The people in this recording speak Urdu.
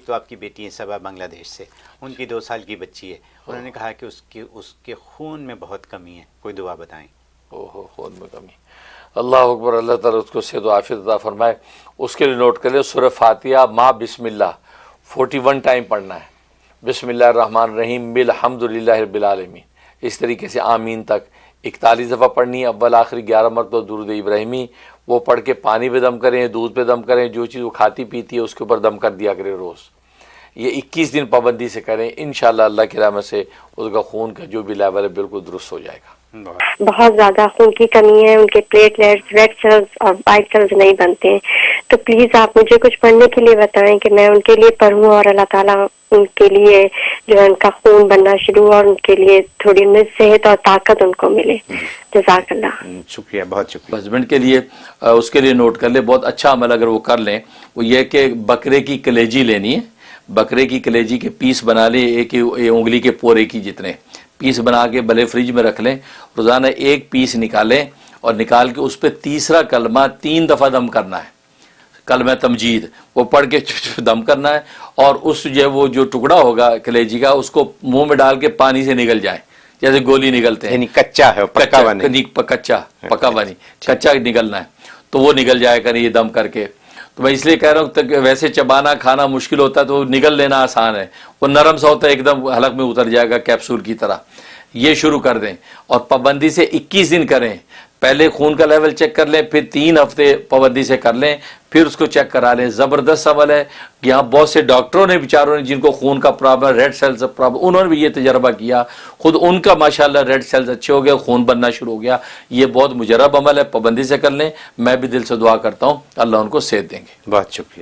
ایک تو آپ کی بیٹی ہے صبا بنگلہ دیش سے، ان کی 2 سال کی بچی ہے، انہوں نے کہا کہ اس کے خون میں بہت کمی ہے، کوئی دعا بتائیں۔ خون میں کمی، اللہ اکبر، اللہ تعالیٰ اس کو صحت و عافیت عطا فرمائے۔ اس کے لیے نوٹ کر لیں سورہ فاتحہ ما بسم اللہ 41 ٹائم پڑھنا ہے، بسم اللہ الرحمن الرحیم بالحمد للہ رب العالمین، اس طریقے سے آمین تک 41 دفعہ پڑھنی ہے، اول آخری 11 مرتبہ درود ابراہیمی، وہ پڑھ کے پانی پہ دم کریں، دودھ پہ دم کریں، جو چیز وہ کھاتی پیتی ہے اس کے اوپر دم کر دیا کریں روز۔ یہ 21 دن پابندی سے کریں، انشاءاللہ اللہ کی رحمت سے اس کا خون کا جو بھی لیول ہے بالکل درست ہو جائے گا۔ بہت زیادہ خون کی کمی ہے، ان کے پلیٹلیٹس، ریڈ سیلز اور وائٹ سیلز نہیں بنتے ہیں، تو پلیز آپ مجھے کچھ پڑھنے کے لیے بتائیں کہ میں ان کے لیے پڑھوں اور اللہ تعالیٰ ان کے لیے جو ہے ان کا خون بننا شروع اور ان کے لیے تھوڑی صحت اور طاقت ان کو ملے۔ جزاک اللہ۔ شکریہ، بہت شکریہ۔ ہسبینڈ کے لیے اس کے لیے نوٹ کر لیں، بہت اچھا عمل اگر وہ کر لیں، وہ یہ کہ بکرے کی کلیجی لینی ہے، بکرے کی کلیجی کے پیس بنا لیں، ایک انگلی کے پورے کی جتنے پیس بنا کے بھلے فریج میں رکھ لیں، روزانہ ایک پیس نکالیں اور نکال کے اس پہ تیسرا کلمہ 3 دفعہ دم کرنا ہے، کلمہ تمجید وہ پڑھ کے دم کرنا ہے، اور اس وہ جو ٹکڑا ہوگا کلیجی کا اس کو منہ میں ڈال کے پانی سے نگل جائے جیسے گولی نگلتے ہیں، یعنی کچا ہے، پکا ہوا نہیں، پکا ہوا نہیں، کچا نگلنا ہے، تو وہ نگل جائے گا یہ دم کر کے۔ تو میں اس لیے کہہ رہا ہوں ویسے چبانا کھانا مشکل ہوتا ہے تو نگل لینا آسان ہے، وہ نرم سا ہوتا ہے، ایک دم حلق میں اتر جائے گا کیپسول کی طرح۔ یہ شروع کر دیں اور پابندی سے 21 دن کریں، پہلے خون کا لیول چیک کر لیں، پھر 3 ہفتے پابندی سے کر لیں، پھر اس کو چیک کرا لیں۔ زبردست عمل ہے، یہاں بہت سے ڈاکٹروں نے بیچاروں نے جن کو خون کا پرابلم، ریڈ سیلز پرابلم، انہوں نے بھی یہ تجربہ کیا، خود ان کا ماشاءاللہ ریڈ سیلز اچھے ہو گئے، خون بننا شروع ہو گیا۔ یہ بہت مجرب عمل ہے، پابندی سے کر لیں، میں بھی دل سے دعا کرتا ہوں اللہ ان کو صحت دیں گے۔ بہت شکریہ۔